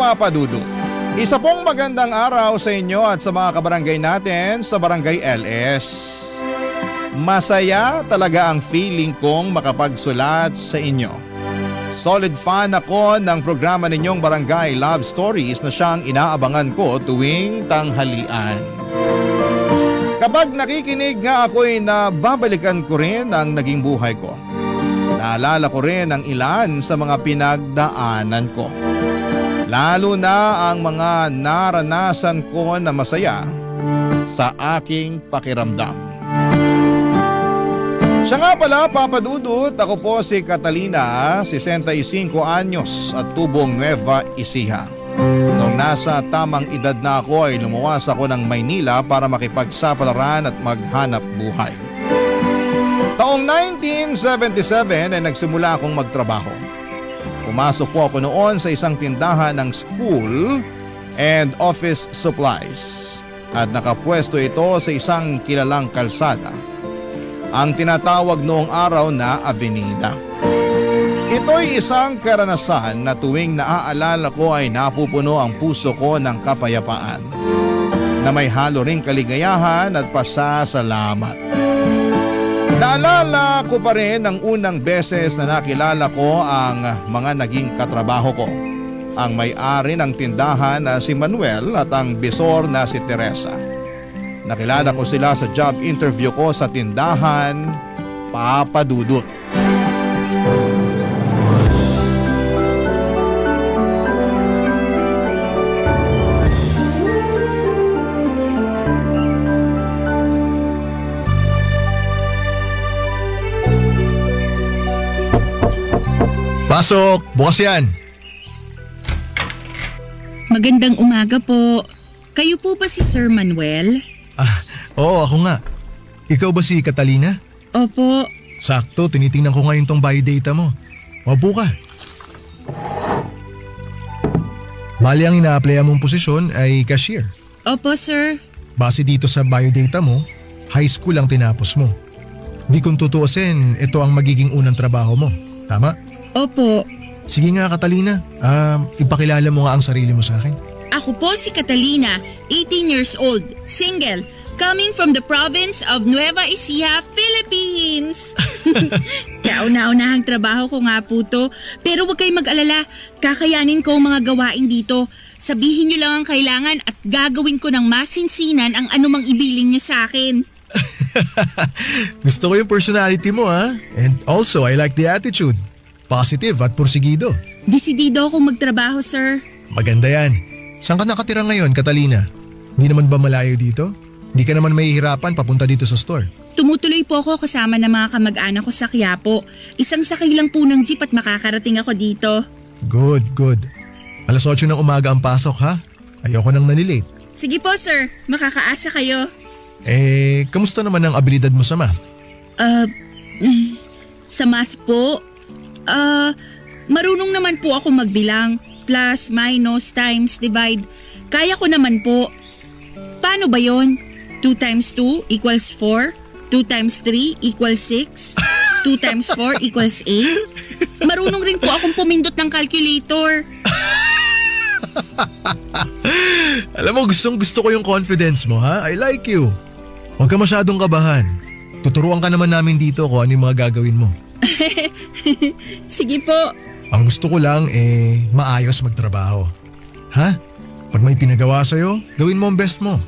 Papa Dudu. Isa pong magandang araw sa inyo at sa mga kabarangay natin sa Barangay LS. Masaya talaga ang feeling kong makapagsulat sa inyo. Solid fan ako ng programa ninyong Barangay Love Stories na siyang inaabangan ko tuwing tanghalian. Kapag nakikinig nga ako'y nababalikan ko rin ang naging buhay ko. Naalala ko rin ang ilan sa mga pinagdaanan ko. Lalo na ang mga naranasan ko na masaya sa aking pakiramdam. Siya nga pala, Papa Dudut, ako po si Catalina, 65 anyos at tubong Nueva Ecija. Noong nasa tamang edad na ako ay lumuwas ako ng Maynila para makipagsapalaran at maghanap buhay. Taong 1977 ay nagsimula akong magtrabaho. Pumasok po ako noon sa isang tindahan ng school and office supplies at nakapwesto ito sa isang kilalang kalsada, ang tinatawag noong araw na Avenida. Ito'y isang karanasan na tuwing naaalala ko ay napupuno ang puso ko ng kapayapaan na may halo ring kaligayahan at pasasalamat. Naalala ko pa rin ang unang beses na nakilala ko ang mga naging katrabaho ko. Ang may-ari ng tindahan na si Manuel at ang bisor na si Teresa. Nakilala ko sila sa job interview ko sa tindahan, Papa Dudut. Pasok! Bukas yan! Magandang umaga po. Kayo po ba si Sir Manuel? Oo, ako nga. Ikaw ba si Catalina? Opo. Sakto, tinitingnan ko ngayon tong biodata mo. Wapo ka. Bali ang ina-applyan mong posisyon ay cashier. Opo, sir. Base dito sa biodata mo, high school ang tinapos mo. Di kung tutuusin, ito ang magiging unang trabaho mo. Tama? Opo. Sige nga, Catalina. Ipakilala mo nga ang sarili mo sa akin. Ako po si Catalina, 18 years old, single, coming from the province of Nueva Ecija, Philippines. Kauna-unahang trabaho ko nga po to. Pero huwag kayong mag-alala, kakayanin ko ang mga gawain dito. Sabihin nyo lang ang kailangan at gagawin ko ng masinsinan ang anumang ibilin nyo sa akin. Gusto ko yung personality mo, ha? And also, I like the attitude. Positive at porsigido. Desidido akong magtrabaho, sir. Maganda yan. Saan ka nakatira ngayon, Catalina? Hindi naman ba malayo dito? Hindi ka naman mahihirapan papunta dito sa store. Tumutuloy po ako kasama ng mga kamag-anak ko sa Quiapo. Isang sakay lang po ng jeep at makakarating ako dito. Good, good. 8:00 ng umaga ang pasok, ha? Ayoko nang nalilate. Sige po, sir. Makakaasa kayo. Kamusta naman ang abilidad mo sa math? Sa math po? Marunong naman po ako magbilang. Plus, minus, times, divide. Kaya ko naman po. Paano ba yon? 2 times 2 equals 4. 2 times 3 equals 6. 2 times 4 equals 8. Marunong rin po akong pumindot ng calculator. Alam mo, gusto ko yung confidence mo, ha? I like you. Huwag ka masyadong kabahan. Tuturuan ka naman namin dito kung ano yung mga gagawin mo. Sige po. Ang gusto ko lang maayos magtrabaho. Ha? Pag may pinagawa sa'yo, gawin mo ang best mo.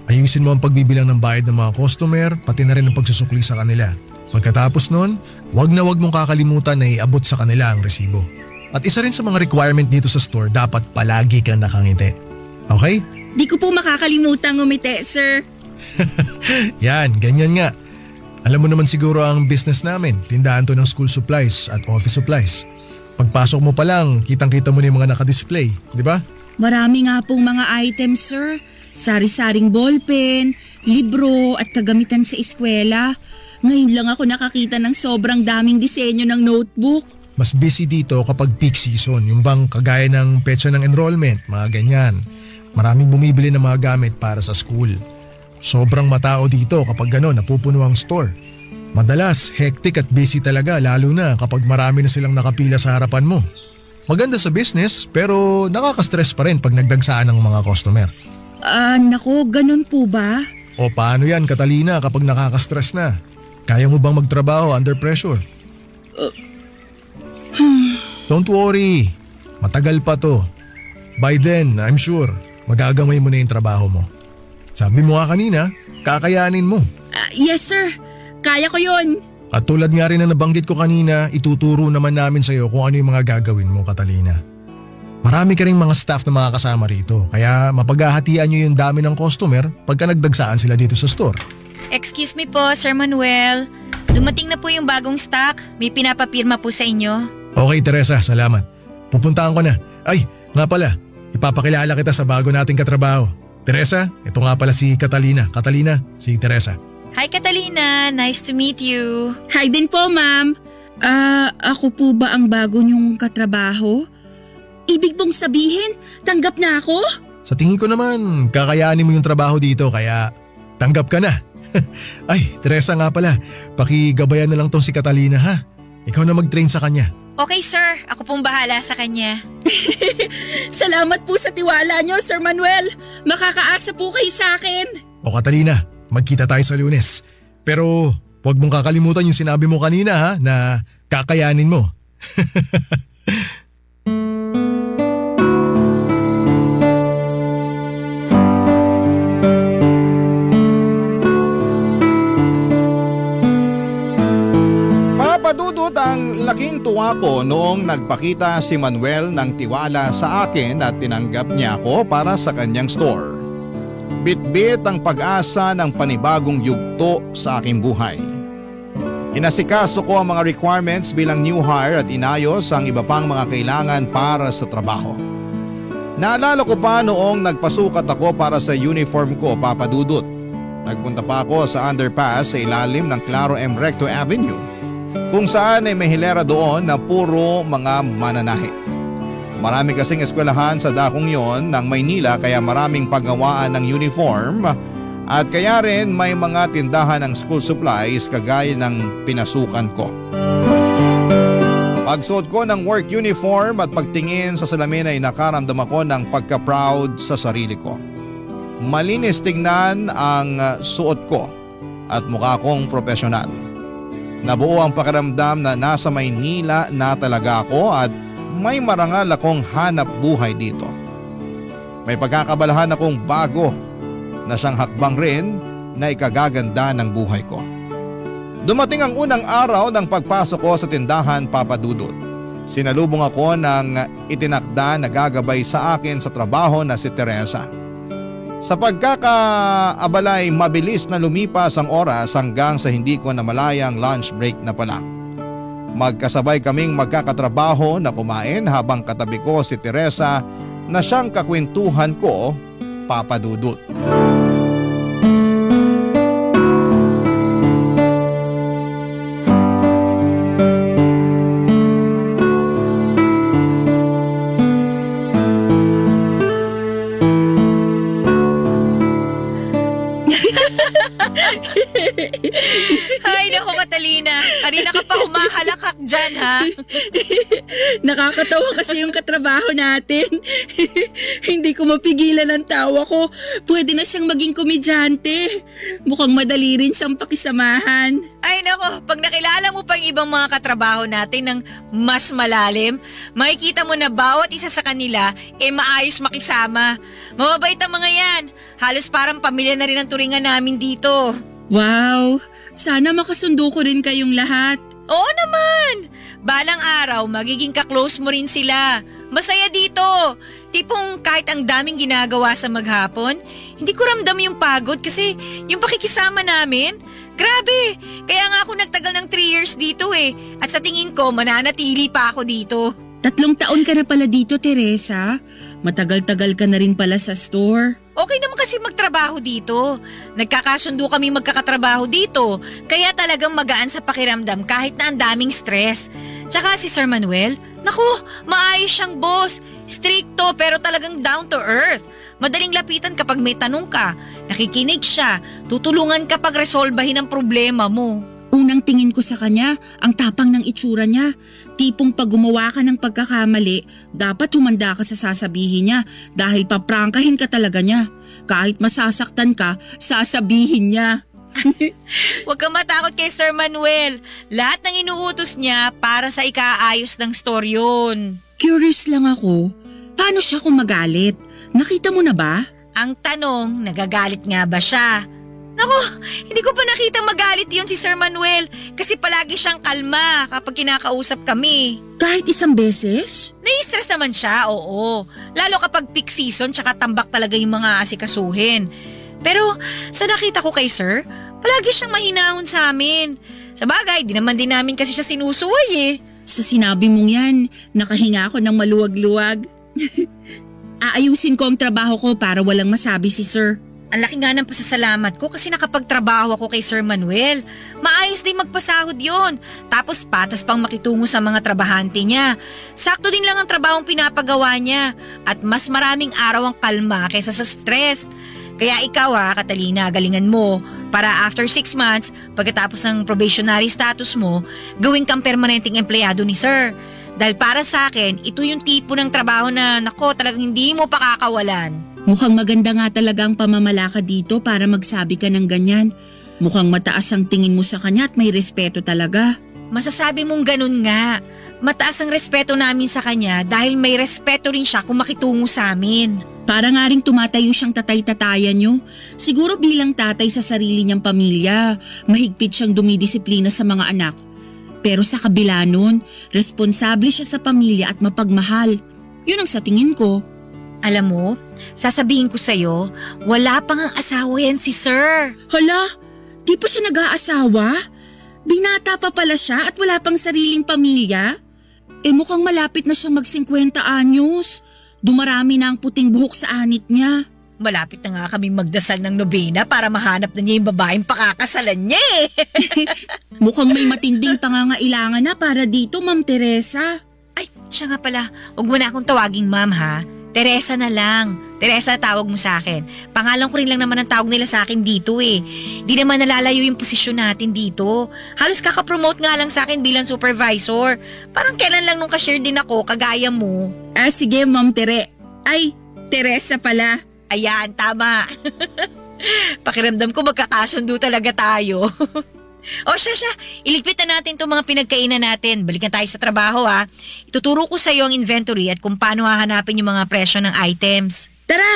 Ayusin mo ang pagbibilang ng bayad ng mga customer, pati na rin ang pagsusukli sa kanila. Pagkatapos nun, wag mong kakalimutan na iabot sa kanila ang resibo. At isa rin sa mga requirement dito sa store, dapat palagi kang nakangiti. Okay? Di ko po makakalimutan ngumiti, sir. Yan, ganyan nga. Alam mo naman siguro ang business namin, tindahan to ng school supplies at office supplies. Pagpasok mo pa lang, kitang-kita mo na yung mga nakadisplay, di ba? Marami nga pong mga items, sir. Sari-saring ballpen, libro at kagamitan sa eskwela. Ngayon lang ako nakakita ng sobrang daming disenyo ng notebook. Mas busy dito kapag peak season, yung bang kagaya ng petsa ng enrollment, mga ganyan. Maraming bumibili ng mga gamit para sa school. Sobrang matao dito kapag gano'n napupuno ang store. Madalas, hectic at busy talaga lalo na kapag marami na silang nakapila sa harapan mo. Maganda sa business pero nakaka-stress pa rin pag nagdagsaan ng mga customer. Naku, ganun po ba? O paano yan, Catalina, kapag nakaka-stress na? Kaya mo bang magtrabaho under pressure? Don't worry, matagal pa to. By then, I'm sure, magagamay mo na yung trabaho mo. Sabi mo nga kanina, kakayanin mo. Yes sir, kaya ko yun. At tulad nga rin na nabanggit ko kanina, ituturo naman namin sa'yo kung ano yung mga gagawin mo, Catalina. Marami ka ring mga staff na mga kasama rito, kaya mapaghahatian nyo yung dami ng customer pagka nagdagsaan sila dito sa store. Excuse me po, Sir Manuel. Dumating na po yung bagong stock. May pinapapirma po sa inyo. Okay, Teresa, salamat. Pupuntahan ko na. Ay, nga pala, ipapakilala kita sa bago nating katrabaho. Teresa, ito nga pala si Catalina. Catalina, si Teresa. Hi Catalina, nice to meet you. Hi din po ma'am. Ako po ba ang bago niyong katrabaho? Ibig bong sabihin, tanggap na ako? Sa tingin ko naman, kakayanin mo yung trabaho dito kaya tanggap ka na. Ay, Teresa nga pala, pakigabayan na lang tong si Catalina ha. Ikaw na mag-train sa kanya. Okay sir, ako pong bahala sa kanya. Salamat po sa tiwala niyo, Sir Manuel. Makakaasa po kayo sa akin. O Catalina, magkita tayo sa Lunes. Pero huwag mong kakalimutan yung sinabi mo kanina ha, na kakayanin mo. Papadudot ang laking tuwa ko noong nagpakita si Manuel ng tiwala sa akin at tinanggap niya ako para sa kanyang store. Bitbit ang pag-asa ng panibagong yugto sa aking buhay. Inasikaso ko ang mga requirements bilang new hire at inayos ang iba pang mga kailangan para sa trabaho. Naalala ko pa noong nagpasukat ako para sa uniform ko, Papadudot. Nagpunta pa ako sa underpass sa ilalim ng Claro M. Recto Avenue, kung saan ay may hilera doon na puro mga mananahi. Marami kasing eskwelahan sa dakong yon ng Maynila kaya maraming paggawaan ng uniform at kaya rin may mga tindahan ng school supplies kagaya ng pinasukan ko. Pagsuot ko ng work uniform at pagtingin sa salamin ay nakaramdam ako ng pagka-proud sa sarili ko. Malinis tingnan ang suot ko at mukha kong profesional. Nabuo ang pakiramdam na nasa Maynila na talaga ako at may marangal akong hanap buhay dito. May pagkakabalahan akong bago na siyang hakbang rin na ikagaganda ng buhay ko. Dumating ang unang araw ng pagpasok ko sa tindahan, Papadudot. Sinalubong ako ng itinakda na gagabay sa akin sa trabaho na si Teresa. Sa pagkakaabalay, mabilis na lumipas ang oras hanggang sa hindi ko namalayang lunch break na pala. Magkasabay kaming magkakatrabaho na kumain habang katabi ko si Teresa na siyang kakwentuhan ko, Papadudot. Ay, naku Catalina, kanina ka pa humahalakak dyan ha. Nakakatawa kasi yung katrabaho natin. Hindi ko mapigilan ang tawa ko. Pwede na siyang maging komedyante. Mukhang madali rin siyang pakisamahan. Ay naku, pag nakilala mo pa yung ibang mga katrabaho natin ng mas malalim, makikita mo na bawat isa sa kanila maayos makisama. Mababait ang mga yan. Halos parang pamilya na rin ang turingan namin dito. Wow! Sana makasundo ko rin kayong lahat. Oo naman! Balang araw, magiging ka-close mo rin sila. Masaya dito. Tipong kahit ang daming ginagawa sa maghapon, hindi ko ramdam yung pagod kasi yung pakikisama namin, grabe! Kaya nga ako nagtagal ng 3 years dito At sa tingin ko, mananatili pa ako dito. 3 taon ka na pala dito, Teresa. Matagal-tagal ka na rin pala sa store. Okay naman kasi magtrabaho dito. Nagkakasundo kami magkakatrabaho dito. Kaya talagang magaan sa pakiramdam kahit na ang daming stress. Tsaka si Sir Manuel, naku, maayos siyang boss. Stricto pero talagang down to earth. Madaling lapitan kapag may tanong ka. Nakikinig siya. Tutulungan ka pag resolbahin ang problema mo. Unang tingin ko sa kanya, ang tapang ng itsura niya. Tipong pag gumawa ka ng pagkakamali, dapat humanda ka sa sasabihin niya dahil paprangkahin ka talaga niya. Kahit masasaktan ka, sasabihin niya. Huwag kang matakot kay Sir Manuel. Lahat ng inuutos niya para sa ikaayos ng story yun. Curious lang ako, paano siya kung magalit? Nakita mo na ba? Ang tanong, nagagalit nga ba siya? Naku, hindi ko pa nakita magalit yun si Sir Manuel kasi palagi siyang kalma kapag kinakausap kami. Kahit isang beses? Nai-stress naman siya, oo. Lalo kapag peak season tsaka tambak talaga yung mga asikasuhin. Pero sa nakita ko kay Sir, palagi siyang mahinahon sa amin. Sa bagay, di naman din namin kasi siya sinusuway eh. Sa sinabi mong yan, nakahinga ako ng maluwag-luwag. Aayusin ko ang trabaho ko para walang masabi si Sir. Ang laki nga ng pasasalamat ko kasi nakapagtrabaho ako kay Sir Manuel. Maayos din magpasahod yon. Tapos patas pang makitungo sa mga trabahante niya. Sakto din lang ang trabahong pinapagawa niya. At mas maraming araw ang kalma kaysa sa stress. Kaya ikaw Catalina, galingan mo. Para after 6 months, pagkatapos ng probationary status mo, gawin kang permanenteng empleyado ni Sir. Dahil para sa akin, ito yung tipo ng trabaho na nako talagang hindi mo pakakawalan. Mukhang maganda nga talaga ang pamamalakad dito para magsabi ka ng ganyan. Mukhang mataas ang tingin mo sa kanya at may respeto talaga. Masasabi mong ganun nga. Mataas ang respeto namin sa kanya dahil may respeto rin siya kung makitungo sa amin. Para nga rin tumatayo siyang tatay-tatayan nyo. Siguro bilang tatay sa sarili niyang pamilya, mahigpit siyang dumidisiplina sa mga anak. Pero sa kabila nun, responsable siya sa pamilya at mapagmahal. Yun ang sa tingin ko. Alam mo, sasabihin ko sa'yo, wala pang ang asawa yan si Sir. Hala, di pa siya nag-aasawa? Binata pa pala siya at wala pang sariling pamilya? Mukhang malapit na siyang mag-50 anyos. Dumarami na ang puting buhok sa anit niya. Malapit na nga kami magdasal ng nobena para mahanap na niya yung babaeng pakakasalan niya eh. Mukhang may matinding pangangailangan na para dito, Ma'am Teresa. Ay, siya nga pala. Huwag mo na akong tawaging ma'am ha. Teresa na lang. Teresa tawag mo sa akin. Pangalan ko rin lang naman ang tawag nila sa akin dito eh. Di naman nalalayo yung posisyon natin dito. Halos kakapromote nga lang sa akin bilang supervisor. Parang kailan lang nung ka-share din ako, kagaya mo. Sige, Ma'am Tere. Ay, Teresa pala. Ayan, tama. Pakiramdam ko magkakasundo talaga tayo. O siya, iligpit na natin itong mga pinagkainan natin. Balikan tayo sa trabaho ha. Ituturo ko sa iyo ang inventory at kung paano hahanapin yung mga presyo ng items. Tara!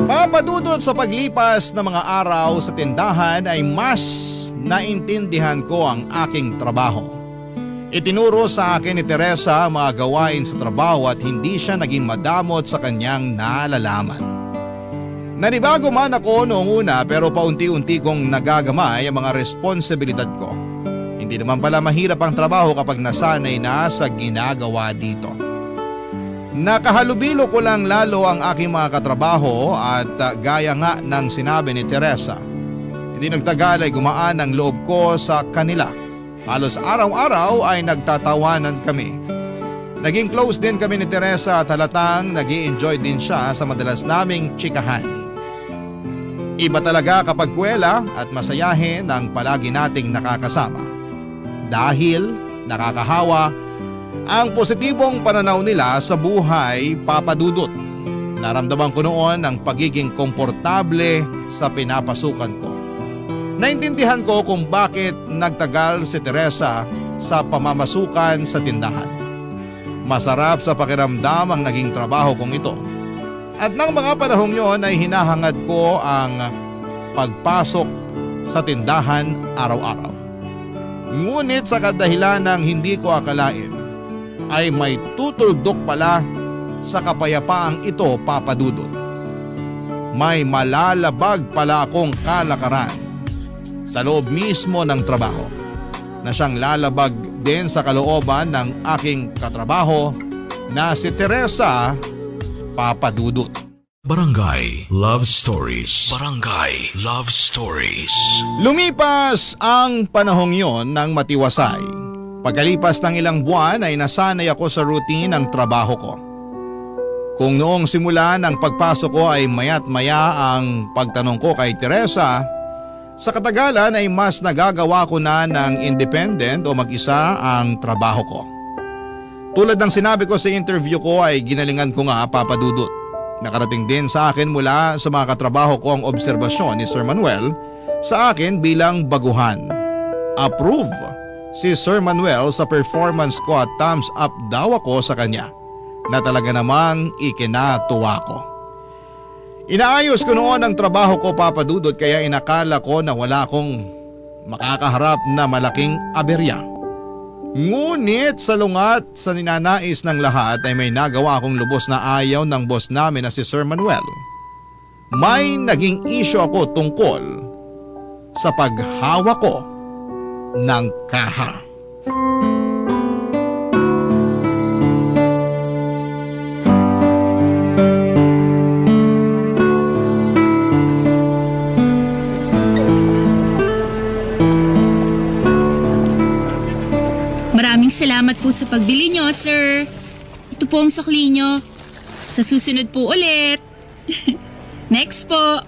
Papadudot sa paglipas ng mga araw sa tindahan ay mas naintindihan ko ang aking trabaho. Itinuro sa akin ni Teresa ang mga gawain sa trabaho at hindi siya naging madamot sa kanyang nalalaman. Nanibago man ako noong una pero paunti-unti kong nagagamay ang mga responsibilidad ko. Hindi naman pala mahirap ang trabaho kapag nasanay na sa ginagawa dito. Nakahalubilo ko lang lalo ang aking mga katrabaho at gaya nga ng sinabi ni Teresa. Hindi nagtagal ay gumaan ang loob ko sa kanila. Halos araw-araw ay nagtatawanan kami. Naging close din kami ni Teresa at halatang nag-i-enjoy din siya sa madalas naming tsikahan. Iba talaga kapag kwela at masayahin ang palagi nating nakakasama. Dahil nakakahawa ang positibong pananaw nila sa buhay, papadudot. Naramdaman ko noon ang pagiging komportable sa pinapasukan ko. Naintindihan ko kung bakit nagtagal si Teresa sa pamamasukan sa tindahan. Masarap sa pakiramdam ang naging trabaho kong ito. At nang mga panahong yon ay hinahangad ko ang pagpasok sa tindahan araw-araw. Ngunit sa kadahilan ng hindi ko akalain, ay may tutuldok pala sa kapayapaang ito, papadudot. May malalabag pala akong kalakaran sa loob mismo ng trabaho na siyang lalabag din sa kalooban ng aking katrabaho na si Teresa, papadudot. Barangay Love Stories. Barangay Love Stories. Lumipas ang panahong yon ng matiwasay. Pagkalipas ng ilang buwan ay nasanay ako sa routine ng trabaho ko. Kung noong simula ng pagpasok ko ay maya't maya ang pagtanong ko kay Teresa, Sa katagalan ay mas nagagawa ko na ng independent o mag-isa ang trabaho ko. Tulad ng sinabi ko sa interview ko ay ginalingan ko nga, Papa Dudut. Nakarating din sa akin mula sa mga katrabaho ko ang obserbasyon ni Sir Manuel sa akin bilang baguhan. Approve si Sir Manuel sa performance ko at thumbs up daw ako sa kanya na talaga namang ikinatuwa ko. Inaayos ko noon ang trabaho ko, Papa Dudut, kaya inakala ko na wala akong makakaharap na malaking aberya. Ngunit sa lungat sa ninanais ng lahat ay may nagawa akong lubos na ayaw ng boss namin na si Sir Manuel. May naging issue ako tungkol sa paghawak ko ng kaha. Maraming salamat po sa pagbili nyo, sir. Ito po ang sukli nyo. Sa susunod po ulit. Next po.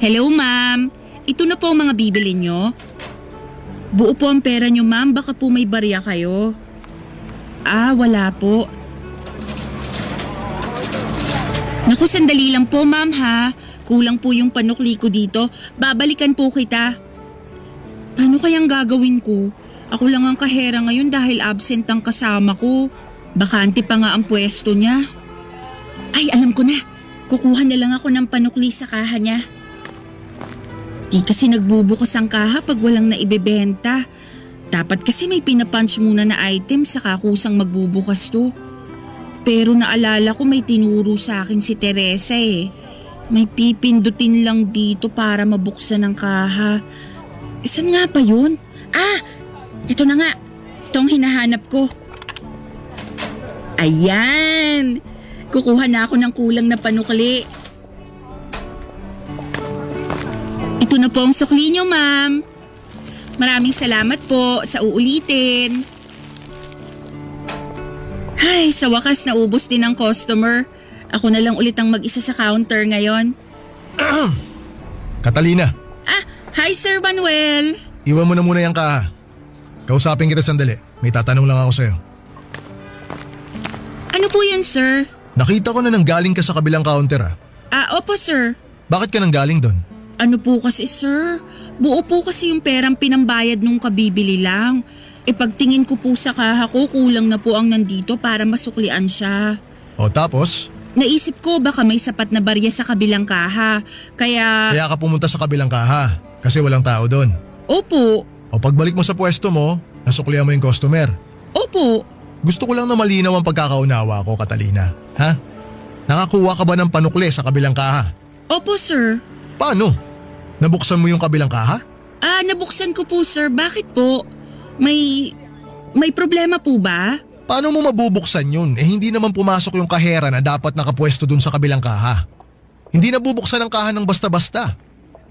Hello, ma'am. Ito na po ang mga bibili nyo. Buo po ang pera nyo, ma'am. Baka po may barya kayo. Wala po. Naku, sandali lang po, ma'am, ha. Kulang po yung panukli ko dito. Babalikan po kita. Paano kayang gagawin ko? Ako lang ang kahera ngayon dahil absent ang kasama ko. Bakante pa nga ang pwesto niya. Ay, alam ko na. Kukuha na lang ako ng panukli sa kaha niya. Di kasi nagbubukas ang kaha pag walang naibebenta. Dapat kasi may pinapunch muna na item saka kusang magbubukas to. Pero naalala ko may tinuro sa akin si Teresa eh. May pipindutin lang dito para mabuksan ang kaha. Saan nga pa yun? Ito na nga. Ito ang hinahanap ko. Ayan! Kukuha na ako ng kulang na panukli. Ito na po ang sukli niyo, ma'am. Maraming salamat po sa uulitin. Ay, sa wakas naubos din ang customer. Ako na lang ulit ang mag-isa sa counter ngayon. Catalina. Hi Sir Manuel. Iwan mo na muna yung kaha. Kausapin kita sandali. May tatanong lang ako sa'yo. Ano po yun, sir? Nakita ko na nanggaling ka sa kabilang counter Opo, sir. Bakit ka nanggaling doon? Ano po kasi, sir? Buo po kasi yung perang pinambayad nung kabibili lang. Pagtingin ko po sa kaha ko, kulang na po ang nandito para masuklian siya. O tapos? Naisip ko baka may sapat na barya sa kabilang kaha. Kaya ka pumunta sa kabilang kaha kasi walang tao doon. Opo. O pagbalik mo sa pwesto mo, nasuklihan mo yung customer. Opo. Gusto ko lang na malinaw ang pagkakaunawa ko, Catalina. Ha? Nakakuha ka ba ng panukli sa kabilang kaha? Opo, sir. Paano? Nabuksan mo yung kabilang kaha? Nabuksan ko po, sir. Bakit po? May problema po ba? Paano mo mabubuksan yun? Hindi naman pumasok yung kahera na dapat nakapwesto dun sa kabilang kaha. Hindi nabubuksan ang kaha ng basta-basta.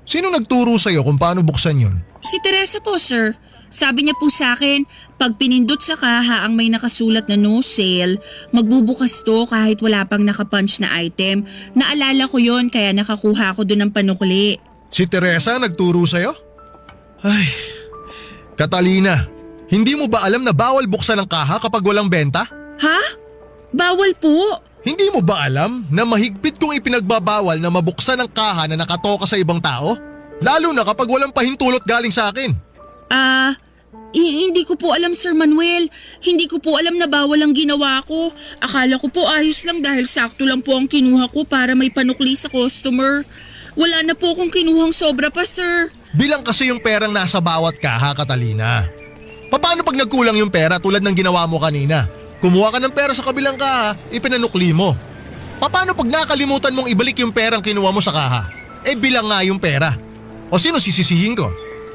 Sino nagturo sa'yo kung paano buksan yun? Si Teresa po, sir. Sabi niya po sa akin, pag pinindot sa kaha ang may nakasulat na no sale, magbubukas to kahit wala pang nakapunch na item. Naalala ko yon kaya nakakuha ko dun ng panukli. Si Teresa nagturo sa'yo? Ay, Catalina, hindi mo ba alam na bawal buksan ang kaha kapag walang benta? Ha? Bawal po? Hindi mo ba alam na mahigpit kong ipinagbabawal na mabuksan ang kaha na nakatoka sa ibang tao? Lalo na kapag walang pahintulot galing sa akin. Hindi ko po alam, Sir Manuel. Hindi ko po alam na bawal ang ginawa ko. Akala ko po ayos lang dahil sakto lang po ang kinuha ko para may panukli sa customer. Wala na po akong kinuhang sobra pa, sir. Bilang kasi yung perang nasa bawat kaha, Catalina. Paano pag nagkulang yung pera tulad ng ginawa mo kanina? Kumuha ka ng pera sa kabilang kaha, ipinanukli mo. Paano pag nakalimutan mong ibalik yung perang kinuha mo sa kaha? Bilang nga yung pera. O sino sisisihin ko?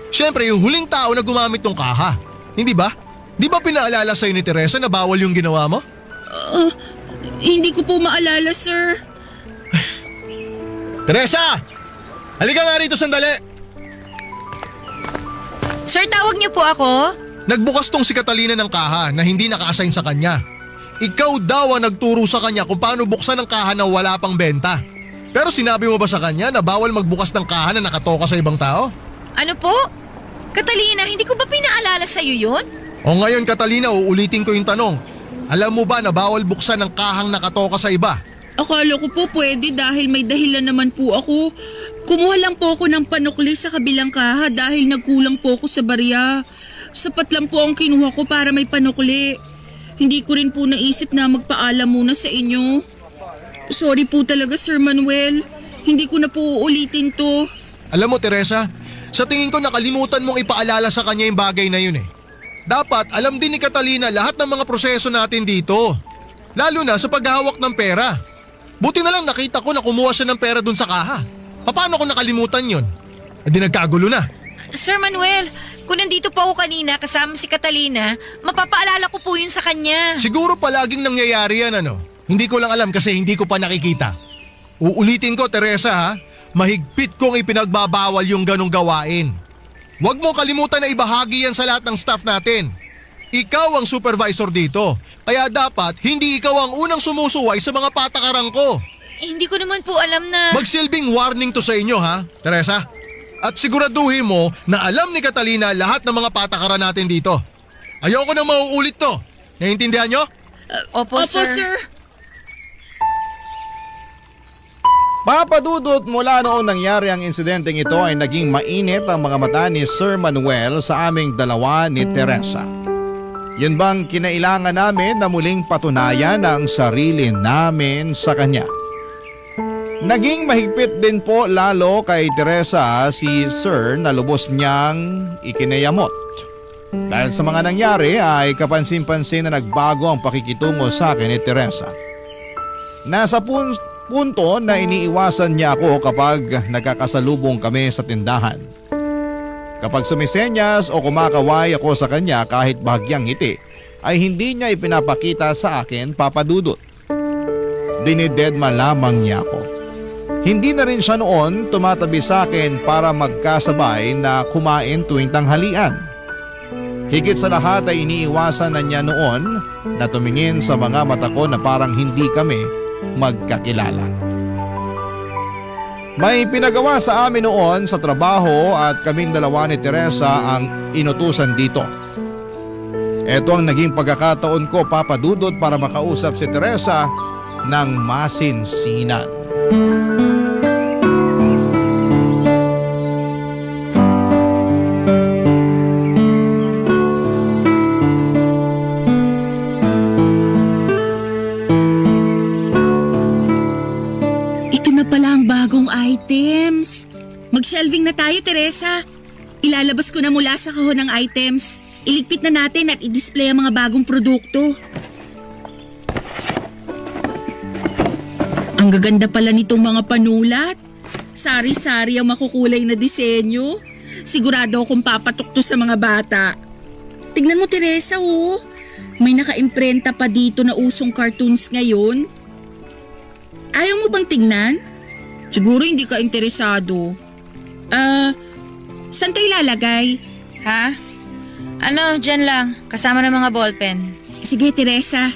Siyempre yung huling tao na gumamit ng kaha. Hindi ba? Di ba pinaalala sa'yo ni Teresa na bawal yung ginawa mo? Hindi ko po maalala, sir. Teresa! Halika nga rito sandali! Sir, tawag niyo po ako? Nagbukas tong si Catalina ng kaha na hindi naka-assign sa kanya. Ikaw daw ang nagturo sa kanya kung paano buksan ang kaha na wala pang benta. Pero sinabi mo ba sa kanya na bawal magbukas ng kaha na nakatoka sa ibang tao? Ano po? Catalina, hindi ko ba pinaalala sa'yo yun? O ngayon Catalina, uulitin ko yung tanong. Alam mo ba na bawal buksan ng kahang nakatoka sa iba? Akala ko po pwede dahil may dahilan naman po ako. Kumuha lang po ako ng panukli sa kabilang kaha dahil nagkulang po ako sa barya. Sapat lang po ang kinuha ko para may panukli. Hindi ko rin po naisip na magpaalam muna sa inyo. Sorry po talaga Sir Manuel. Hindi ko na po uulitin to. Alam mo Teresa, sa tingin ko nakalimutan mong ipaalala sa kanya yung bagay na yun eh. Dapat alam din ni Catalina lahat ng mga proseso natin dito. Lalo na sa paghahawak ng pera. Buti na lang nakita ko na kumuha siya ng pera dun sa kaha. Paano ko nakalimutan yun? E di nagkagulo na. Sir Manuel, kung nandito pa ako kanina kasama si Catalina, mapapaalala ko po yun sa kanya. Siguro palaging nangyayari yan ano. Hindi ko lang alam kasi hindi ko pa nakikita. Uulitin ko Teresa ha, mahigpit kong ipinagbabawal yung ganong gawain. Huwag mo kalimutan na ibahagi yan sa lahat ng staff natin. Ikaw ang supervisor dito, kaya dapat hindi ikaw ang unang sumusuway sa mga patakaran ko. Hindi ko naman po alam na… Magsilbing warning to sa inyo ha, Teresa. At siguraduhin mo na alam ni Catalina lahat ng mga patakaran natin dito. Ayoko nang mauulit to. Naiintindihan nyo? Opo, sir. Papadudot, mula noong nangyari ang insidenteng ito ay naging mainit ang mga mata ni Sir Manuel sa aming dalawa ni Teresa. Yun bang kinailangan namin na muling patunayan ang sarili namin sa kanya? Naging mahigpit din po lalo kay Teresa si Sir na lubos niyang ikinayamot. Dahil sa mga nangyari ay kapansin-pansin na nagbago ang pakikitungo sa akin ni Teresa. Nasa punto na iniiwasan niya ako kapag nagkakasalubong kami sa tindahan. Kapag sumisenyas o kumakaway ako sa kanya kahit bahagyang ngiti, ay hindi niya ipinapakita sa akin, Papadudot. Dinidedma lamang niya ako. Hindi na rin siya noon tumatabi sa akin para magkasabay na kumain tuwing tanghalian. Higit sa lahat ay iniiwasan na niya noon na tumingin sa mga mata ko na parang hindi kami magkakilala. May pinagawa sa amin noon sa trabaho at kaming dalawa ni Teresa ang inutusan dito. Ito ang naging pagkakataon ko, Papadudot, para makausap si Teresa ng masinsinan. Items. Mag-shelving na tayo, Teresa. Ilalabas ko na mula sa kahon ng items. Iligpit na natin at i-display ang mga bagong produkto. Ang gaganda pala nitong mga panulat. Sari-sari ang makukulay na disenyo. Sigurado akong papatok to sa mga bata. Tignan mo, Teresa, oh. May naka-imprenta pa dito na usong cartoons ngayon. Ayaw mo bang tignan? Siguro hindi ka interesado. Saan to ilalagay? Ha? Ano, dyan lang. Kasama ng mga ballpen. Sige, Teresa.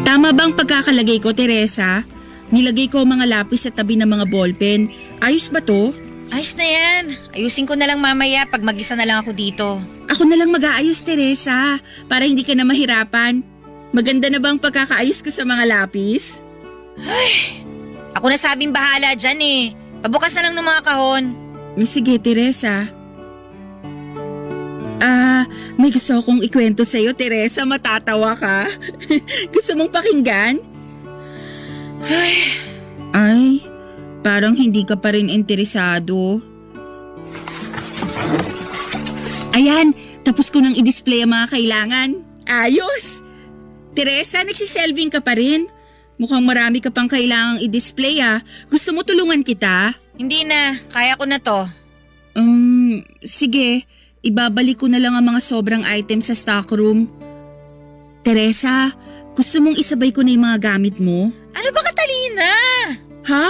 Tama bang pagkakalagay ko, Teresa? Nilagay ko mga lapis sa tabi ng mga ballpen. Ayos ba to? Ayos na yan. Ayusin ko na lang mamaya pag mag-isa na lang ako dito. Ako na lang mag-aayos, Teresa. Para hindi ka na mahirapan. Maganda na bang pagkakaayos ko sa mga lapis? Ay, ako na sabing bahala dyan eh. Pabukas na lang ng mga kahon. Sige, Teresa. May gusto akong ikwento sa'yo, Teresa. Matatawa ka. Gusto mong pakinggan? Ay, parang hindi ka pa rin interesado. Ayan, tapos ko nang i-display ang mga kailangan. Ayos! Teresa, nagsishelving ka pa rin. Mukhang marami ka pang kailangang i-display ah. Gusto mo tulungan kita? Hindi na, kaya ko na to. Sige, ibabalik ko na lang ang mga sobrang items sa stockroom. Teresa, gusto mong isabay ko na yung mga gamit mo? Ano ba, Catalina? Ha?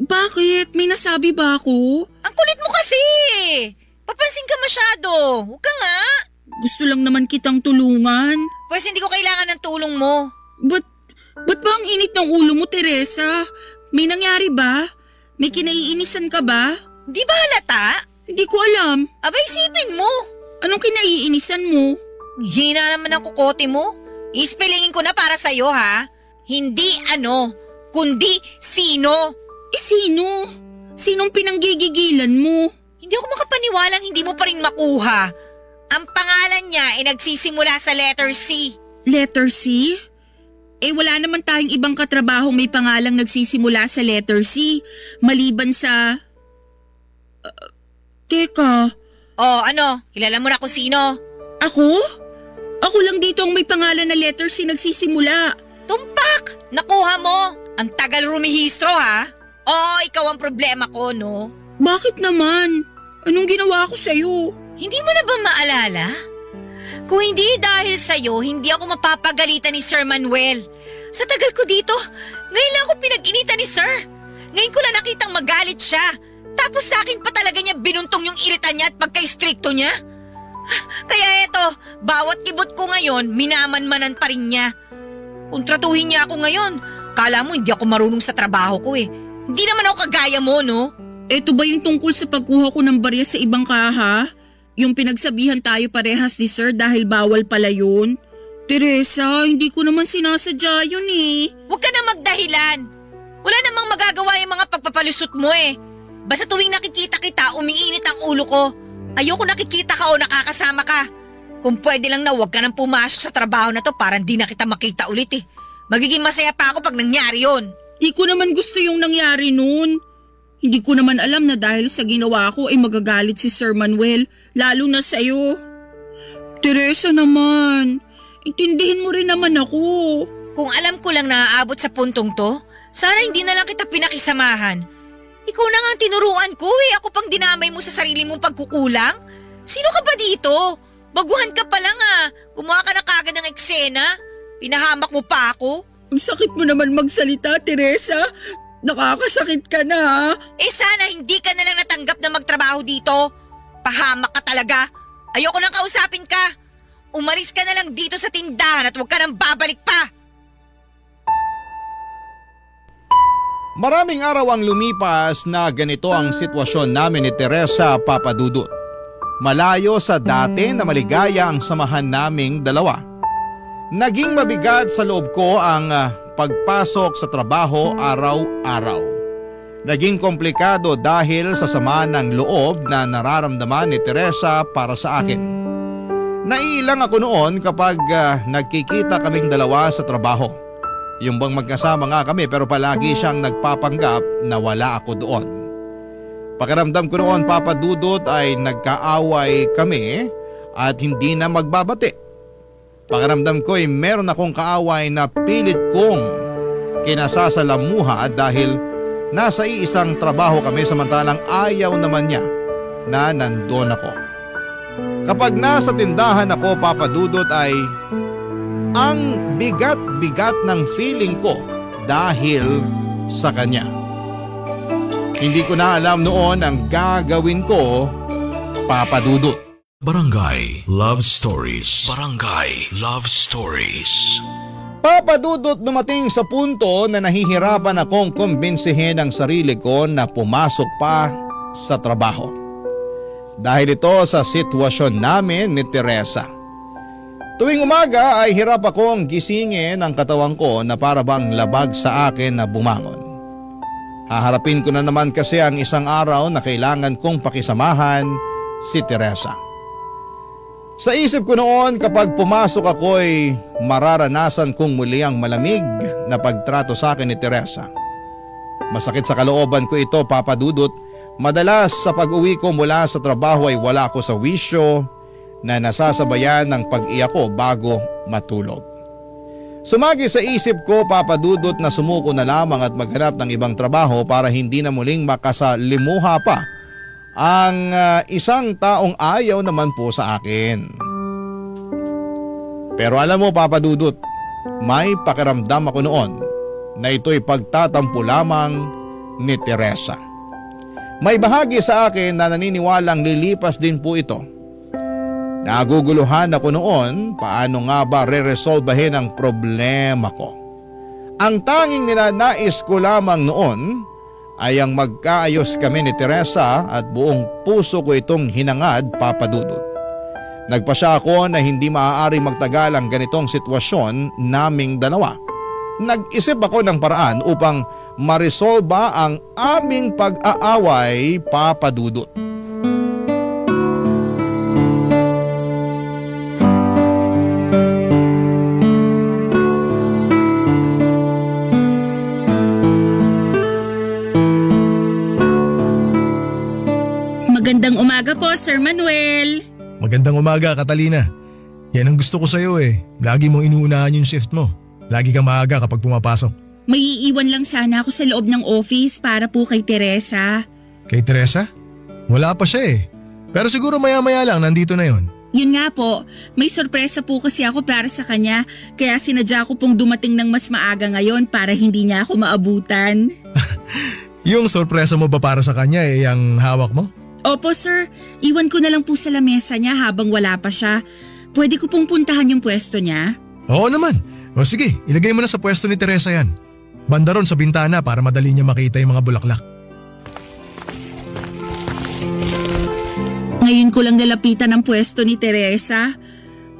Bakit? May nasabi ba ako? Ang kulit mo kasi! Papansin ka masyado. Huwag ka nga. Gusto lang naman kitang tulungan. Pues hindi ko kailangan ng tulong mo. Ba't ba ang init ng ulo mo, Teresa? May nangyari ba? May kinaiinisan ka ba? Di ba halata? Hindi ko alam. Aba, isipin mo. Anong kinaiinisan mo? Hina naman ang kukote mo. Ispelingin ko na para sa'yo ha. Hindi ano, kundi sino. Sino? Sinong pinanggigigilan mo? Hindi ako makapaniwalang hindi mo pa rin makuha. Ang pangalan niya ay nagsisimula sa letter C. Letter C? Wala naman tayong ibang katrabahong may pangalang nagsisimula sa letter C. Maliban sa… Teka. Oh, ano? Kilala mo na kung sino? Ako? Ako lang dito ang may pangalan na letter C nagsisimula. Tumpak! Nakuha mo! Ang tagal rumihistro ha? Oh, ikaw ang problema ko, no? Bakit naman? Anong ginawa ko sa'yo? Hindi mo na ba maalala? Kung hindi dahil sa'yo, hindi ako mapapagalitan ni Sir Manuel. Sa tagal ko dito, ngayon lang ako pinag-initan ni Sir. Ngayon ko lang nakitang magalit siya. Tapos sa akin pa talaga niya binuntong yung iritan niya at pagka-istrikto niya. Kaya eto, bawat kibot ko ngayon, minamanmanan pa rin niya. Kung tratuhin niya ako ngayon, kala mo hindi ako marunong sa trabaho ko eh. Hindi naman ako kagaya mo, no? Ito ba yung tungkol sa pagkuha ko ng barya sa ibang kaha? Yung pinagsabihan tayo parehas ni Sir dahil bawal pala yun? Teresa, hindi ko naman sinasadya yun eh. Huwag ka na magdahilan. Wala namang magagawa yung mga pagpapalusot mo eh. Basta tuwing nakikita kita, umiinit ang ulo ko. Ayoko nakikita ka o nakakasama ka. Kung pwede lang na huwag ka nang pumasok sa trabaho na to para hindi na kita makita ulit eh. Magiging masaya pa ako pag nangyari yun. Di ko naman gusto yung nangyari nun. Hindi ko naman alam na dahil sa ginawa ko ay magagalit si Sir Manuel, lalo na sa'yo. Teresa naman, intindihin mo rin naman ako. Kung alam ko lang na aabot sa puntong to, sana hindi na lang kita pinakisamahan. Ikaw na nga ang tinuruan ko eh, ako pang dinamay mo sa sarili mong pagkukulang. Sino ka ba dito? Baguhan ka pa lang ah, gumawa ka na kagad ng eksena. Pinahamak mo pa ako. Ang sakit mo naman magsalita, Teresa. Nakakasakit ka na ha? Sana hindi ka na lang natanggap na magtrabaho dito. Pahamak ka talaga. Ayoko nang kausapin ka. Umalis ka na lang dito sa tindahan at huwag ka nang babalik pa. Maraming araw ang lumipas na ganito ang sitwasyon namin ni Teresa Papadudut. Malayo sa dati na maligaya ang samahan naming dalawa. Naging mabigat sa loob ko ang pagpasok sa trabaho araw-araw. Naging komplikado dahil sa sama ng loob na nararamdaman ni Teresa para sa akin. Naiilang ako noon kapag nagkikita kaming dalawa sa trabaho. Yung bang magkasama nga kami pero palagi siyang nagpapanggap na wala ako doon. Pakiramdam ko noon, Papa Dudut, ay nagkaaway kami at hindi na magbabati. Pakiramdam ko ay meron akong kaaway na pilit kong kinasasalamuha dahil nasa iisang trabaho kami samantalang ayaw naman niya na nandun ako. Kapag nasa tindahan ako, Papa Dudut, ay ang bigat-bigat ng feeling ko dahil sa kanya. Hindi ko na alam noon ang gagawin ko, Papa Dudut. Barangay Love Stories. Barangay Love Stories. Papa Dudut, dumating sa punto na nahihirapan akong kumbinsihin ang sarili ko na pumasok pa sa trabaho. Dahil ito sa sitwasyon namin ni Teresa. Tuwing umaga ay hirap akong gisingin ang katawan ko na para bang labag sa akin na bumangon. Haharapin ko na naman kasi ang isang araw na kailangan kong pakisamahan si Teresa. Sa isip ko noon, kapag pumasok ako ay mararanasan kong muli ang malamig na pagtrato sa akin ni Teresa. Masakit sa kalooban ko ito, Papa Dudut. Madalas sa pag-uwi ko mula sa trabaho ay wala ako sa wisyo na nasasabayan ng pag-iyak ko bago matulog. Sumagi sa isip ko, Papa Dudut, na sumuko na lamang at maghanap ng ibang trabaho para hindi na muling makasalimuha pa ang isang taong ayaw naman po sa akin. Pero alam mo, Papa Dudut, may pakiramdam ako noon na ito'y pagtatampo lamang ni Teresa. May bahagi sa akin na naniniwalang lilipas din po ito. Naguguluhan ako noon paano nga ba re-resolbahin ang problema ko. Ang tanging ninanais ko lamang noon ay ang magkaayos kami ni Teresa at buong puso ko itong hinangad, Papa Dudut. Nagpasya ako na hindi maaari magtagal ang ganitong sitwasyon naming dalawa. Nag-isip ako ng paraan upang maresolba ang aming pag-aaway, Papa Dudut. Magandang umaga po, Sir Manuel. Magandang umaga, Catalina. Yan ang gusto ko sa'yo eh. Lagi mong inuunahan yung shift mo. Lagi kang maaga kapag pumapasok. May iiwan lang sana ako sa loob ng office para po kay Teresa. Kay Teresa? Wala pa siya eh. Pero siguro maya-maya lang nandito na yon. Yun nga po, may sorpresa po kasi ako para sa kanya. Kaya sinadya ko pong dumating ng mas maaga ngayon para hindi niya ako maabutan. Yung sorpresa mo ba para sa kanya eh, yung hawak mo? Opo sir, iwan ko na lang po sa lamesa niya habang wala pa siya. Pwede ko pong puntahan yung pwesto niya? Oo naman. O sige, ilagay mo na sa pwesto ni Teresa yan. Banda ron sa bintana para madali niya makita yung mga bulaklak. Ngayon ko lang nalapitan ang pwesto ni Teresa.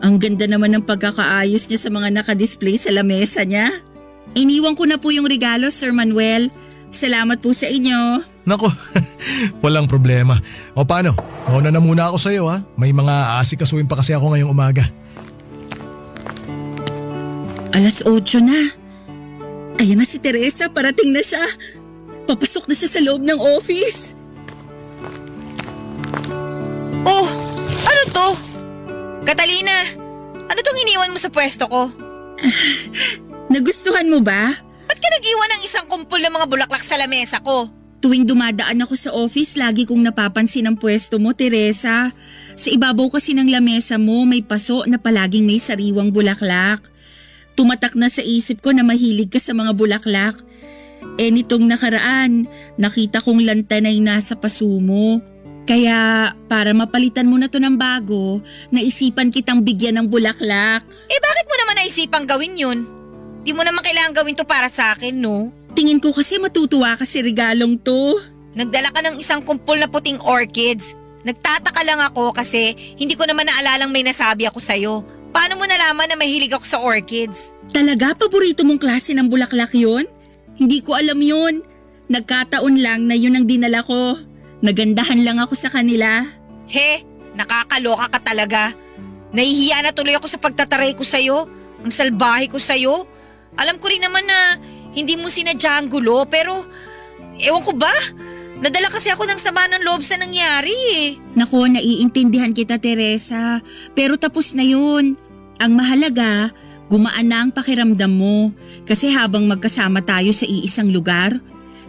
Ang ganda naman ng pagkakaayos niya sa mga nakadisplay sa lamesa niya. Iniwan ko na po yung regalo, Sir Manuel. Salamat po sa inyo. Nako, walang problema. O paano? Mauna na muna ako sa'yo ha. May mga aasikasuhin pa kasi ako ngayong umaga. 8:00 na. Ayan na si Teresa, parating na siya. Papasok na siya sa loob ng office. Oh, ano to? Catalina, ano tong iniwan mo sa pwesto ko? Nagustuhan mo ba? Ba't ka nag-iwan ng isang kumpol ng mga bulaklak sa lamesa ko? Tuwing dumadaan ako sa office, lagi kong napapansin ang pwesto mo, Teresa. Sa ibabaw kasi ng lamesa mo, may paso na palaging may sariwang bulaklak. Tumatak na sa isip ko na mahilig ka sa mga bulaklak. Nitong nakaraan, nakita kong lantanay nasa paso mo. Kaya para mapalitan mo na to ng bago, naisipan kitang bigyan ng bulaklak. Bakit mo naman naisipang gawin yun? Di mo naman kailangan gawin to para sa akin, no? Tingin ko kasi matutuwa ka sa regalong to. Nagdala ka ng isang kumpol na puting orchids. Nagtataka lang ako kasi hindi ko naman naalalang may nasabi ako sa'yo. Paano mo nalaman na mahilig ako sa orchids? Talaga? Paborito mong klase ng bulaklak yon? Hindi ko alam yon. Nagkataon lang na yun ang dinala ko. Nagandahan lang ako sa kanila. Nakakaloka ka talaga. Nahihiya na tuloy ako sa pagtataray ko sa'yo. Ang salbahe ko sa'yo. Alam ko rin naman na hindi mo sinadya ang gulo pero ewan ko ba? Nadala kasi ako ng sama ng loob sa nangyari eh. Nako, naiintindihan kita Teresa. Pero tapos na yun. Ang mahalaga, gumaan na ang pakiramdam mo. Kasi habang magkasama tayo sa iisang lugar,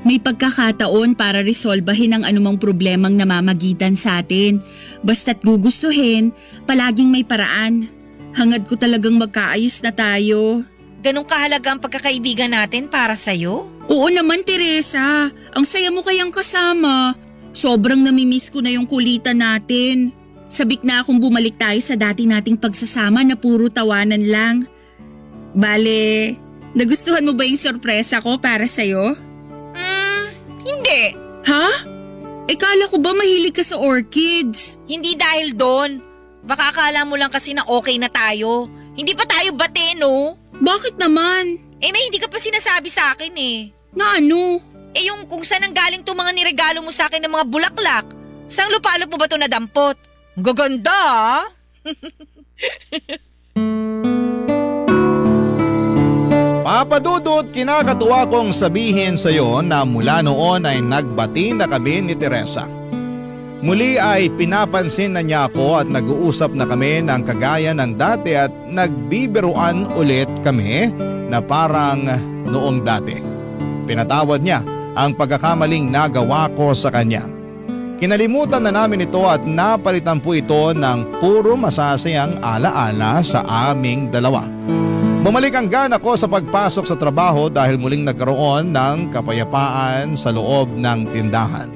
may pagkakataon para resolbahin ang anumang problemang namamagitan sa atin. Basta't gugustuhin, palaging may paraan. Hangad ko talagang magkaayos na tayo. Ganong kahalaga ang pagkakaibigan natin para sa'yo? Oo naman, Teresa. Ang saya mo kayang kasama. Sobrang namimiss ko na yung kulitan natin. Sabik na akong bumalik tayo sa dati nating pagsasama na puro tawanan lang. Bale, nagustuhan mo ba yung sorpresa ko para sa'yo? Hindi. Ha? Kala ko ba mahilig ka sa orchids? Hindi dahil doon. Baka akala mo lang kasi na okay na tayo. Hindi pa tayo bate, no? Bakit naman? May hindi ka pa sinasabi sa akin eh. Na ano? Yung kung saan ang galing itong mga niregalo mo sa akin ng mga bulaklak. Saan lupalop mo ba ito nadampot? Gaganda ah. Papa Dudut, kinakatuwa kong sabihin sa iyo na mula noon ay nagbati na kami ni Teresa. Muli ay pinapansin na niya ako at nag-uusap na kami ng kagaya ng dati at nagbibiruan ulit kami na parang noong dati. Pinatawad niya ang pagkakamaling nagawa ko sa kanya. Kinalimutan na namin ito at napalitan po ito ng puro masasayang alaala sa aming dalawa. Bumalik ang gana ko sa pagpasok sa trabaho dahil muling nagkaroon ng kapayapaan sa loob ng tindahan.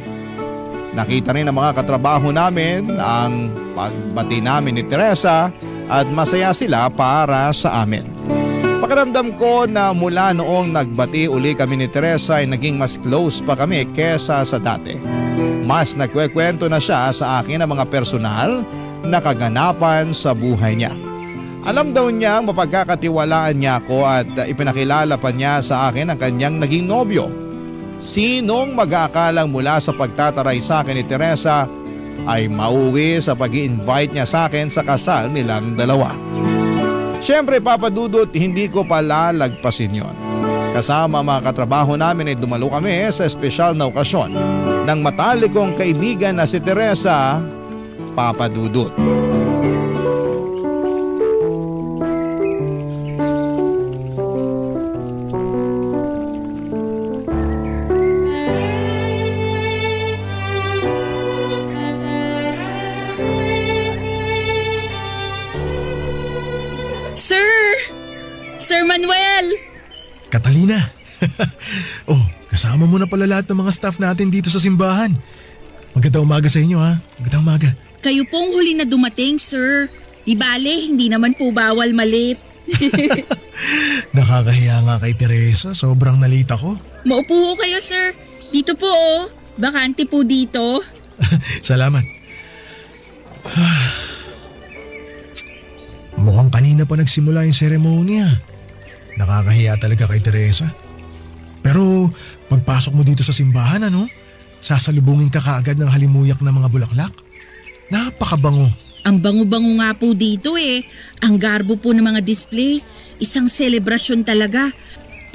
Nakita rin ng mga katrabaho namin ang pagbati namin ni Teresa at masaya sila para sa amin. Pakiramdam ko na mula noong nagbati uli kami ni Teresa ay naging mas close pa kami kesa sa dati. Mas nagkwekwento na siya sa akin ng mga personal na kaganapan sa buhay niya. Alam daw niya mapagkakatiwalaan niya ako at ipinakilala pa niya sa akin ang kanyang naging nobyo. Sinong mag-aakalang mula sa pagtataray sa akin ni Teresa ay mauwi sa pag-i-invite niya sa akin sa kasal nilang dalawa. Siyempre Papa Dudut, hindi ko pala lagpasin yon. Kasama mga katrabaho namin ay dumalo kami sa espesyal na okasyon ng matalikong kaibigan na si Teresa, Papa Dudut. Sir Manuel! Catalina! Oh, kasama mo na pala lahat ng mga staff natin dito sa simbahan. Magandang umaga sa inyo ha. Magandang umaga. Kayo pong huli na dumating, sir. Di bale, hindi naman po bawal malit. Nakakahiya nga kay Teresa. Sobrang nalita ko. Maupo ho kayo, sir. Dito po oh. Bakante po dito. Salamat. Mukhang kanina pa nagsimula yung seremonya. Nakakahiya talaga kay Teresa. Pero pagpasok mo dito sa simbahan sasalubungin ka kaagad ng halimuyak ng mga bulaklak. Napakabango. Ang bango-bango nga po dito eh. Ang garbo po ng mga display. Isang selebrasyon talaga.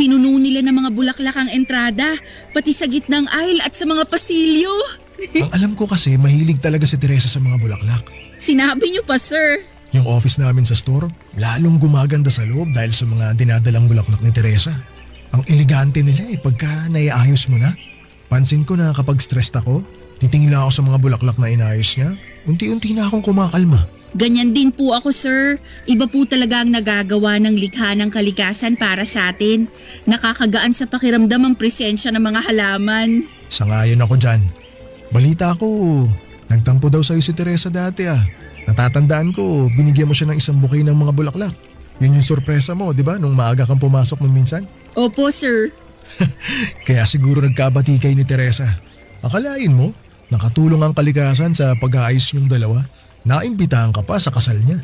Pinuno nila ng mga bulaklak ang entrada, pati sa gitnang aisle at sa mga pasilyo. Ang alam ko kasi mahilig talaga si Teresa sa mga bulaklak. Sinabi niyo pa, sir. Yung office namin sa store, lalong gumaganda sa loob dahil sa mga dinadalang bulaklak ni Teresa. Ang elegante nila pagka naiayos mo na. Pansin ko na kapag stressed ako, titingin ako sa mga bulaklak na inayos niya. Unti-unti na akong kumakalma. Ganyan din po ako, sir. Iba po talaga ang nagagawa ng likha ng kalikasan para sa atin. Nakakagaan sa pakiramdam ang presensya ng mga halaman. Sangayon ako dyan. Balita ko, nagtampo daw sa'yo si Teresa dati Natatandaan ko, binigyan mo siya ng isang bouquet ng mga bulaklak. Yun yung sorpresa mo, di ba? Nung maaga kang pumasok nung minsan. Opo, sir. Kaya siguro nagkabati kay ni Teresa. Akalain mo, nakatulong ang kalikasan sa pag-aayos niyong dalawa. Naimbitahan ka pa sa kasal niya.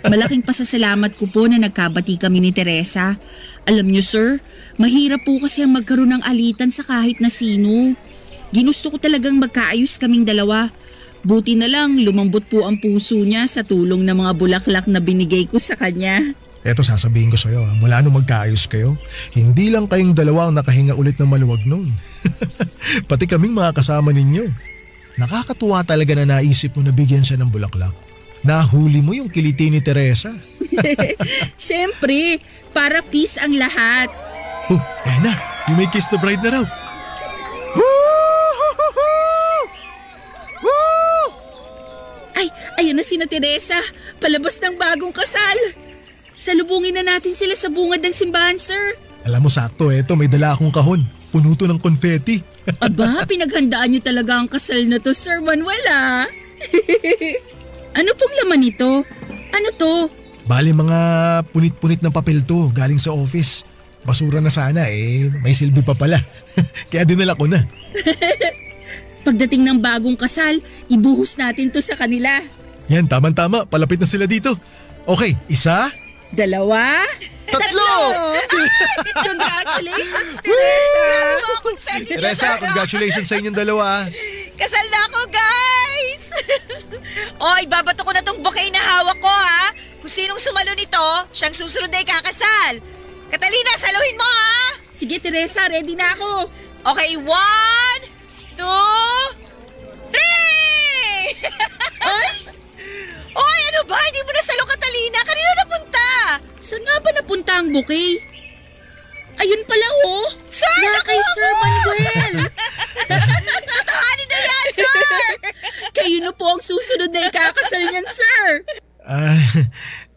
Malaking pasasalamat ko po na nagkabati kami ni Teresa. Alam niyo, sir, mahirap po kasi ang magkaroon ng alitan sa kahit na sino. Ginusto ko talagang magkaayos kaming dalawa. Buti na lang lumambot po ang puso niya sa tulong ng mga bulaklak na binigay ko sa kanya. Eto sasabihin ko sa'yo, mula nung magkaayos kayo, hindi lang kayong dalawa ang nakahinga ulit ng maluwag noon. Pati kaming mga kasama ninyo. Nakakatuwa talaga na naisip mo na bigyan siya ng bulaklak. Nahuli mo yung kiliti ni Teresa. Siyempre, para peace ang lahat. Ayan na, you may kiss the bride na raw. Ay, ayan na sina Teresa. Palabas ng bagong kasal. Salubungin na natin sila sa bungad ng simbahan, sir. Alam mo sakto, eto may dala akong kahon. Puno to ng konfeti. Aba, pinaghandaan niyo talaga ang kasal na to, Sir Manuel Ano pong laman nito? Ano to? Bali mga punit-punit ng papel to galing sa office. Basura na sana may silbi pa pala. Kaya dinala ko na. Pagdating ng bagong kasal, ibuhos natin to sa kanila. Yan, tama-tama. Palapit na sila dito. Okay, 1, 2, 3. Congratulations, Teresa! Teresa, congratulations sa inyong dalawa. Kasal na ako, guys! Ibabato ko na tong bouquet na hawak ko, ha? Kung sinong sumalo nito, siyang susunod na ikakasal. Catalina, saluhin mo, ha? Sige, Teresa, ready na ako. Okay, 1, 2, 3! Ay! Oy, ano ba? Hindi mo nasalo, Catalina. Kanino napunta? Saan nga ba napunta ang bouquet? Ayun pala, Sir, na kay Sir Manuel. Tatahanin na yan, sir! Kayo na po ang susunod na ikakasal niyan, sir.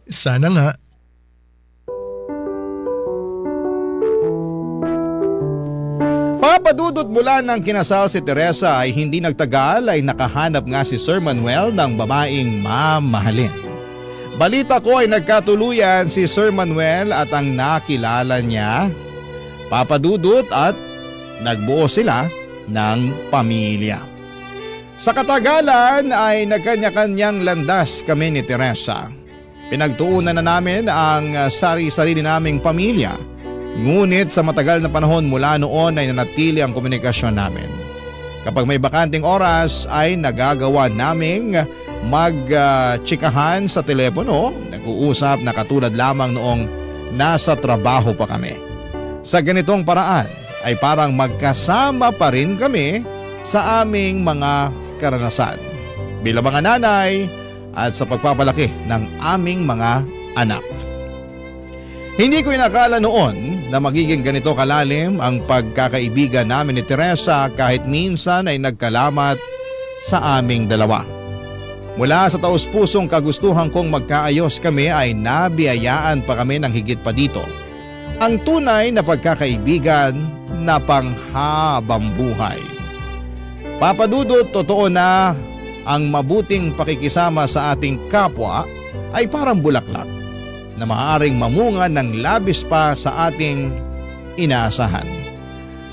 Sana nga. Papadudot mula ng kinasal si Teresa ay hindi nagtagal ay nakahanap nga si Sir Manuel ng babaeng mamahalin. Balita ko ay nagkatuluyan si Sir Manuel at ang nakilala niya, Papa Dudut, at nagbuo sila ng pamilya. Sa katagalan ay nagkanya-kanyang landas kami ni Teresa. Pinagtuunan na namin ang sarili-sarili naming pamilya. Ngunit sa matagal na panahon mula noon ay nanatili ang komunikasyon namin. Kapag may bakanting oras ay nagagawa naming mag-tsikahan sa telepono, nag-uusap na katulad lamang noong nasa trabaho pa kami. Sa ganitong paraan ay parang magkasama pa rin kami sa aming mga karanasan bilang mga nanay at sa pagpapalaki ng aming mga anak. Hindi ko inakala noon na magiging ganito kalalim ang pagkakaibigan namin ni Teresa kahit minsan ay nagkalamat sa aming dalawa. Mula sa taus-pusong kagustuhan kong magkaayos kami ay nabiyayaan pa kami ng higit pa dito. Ang tunay na pagkakaibigan na panghabang buhay. Papa Dudut, totoo na ang mabuting pakikisama sa ating kapwa ay parang bulaklak na maaaring mamunga ng labis pa sa ating inaasahan.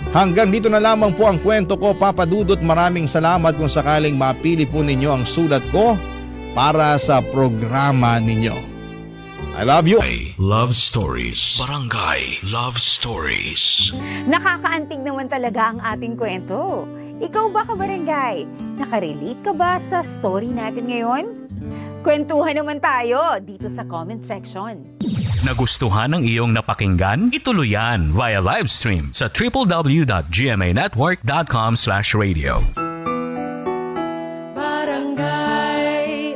Hanggang dito na lamang po ang kwento ko, Papa Dudut. Maraming salamat kung sakaling mapili po ninyo ang sulat ko para sa programa ninyo. I love you. Love Stories. Barangay Love Stories. Nakakaantig naman talaga ang ating kwento. Ikaw ba, kabarangay? Nakarelate ka ba sa story natin ngayon? Kwentuhan naman tayo dito sa comment section. Nagustuhan ng iyong napakinggan? Ituloy yan via live stream sa www.gmanetwork.com/radio. Barangay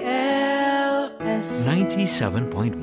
LS 97.1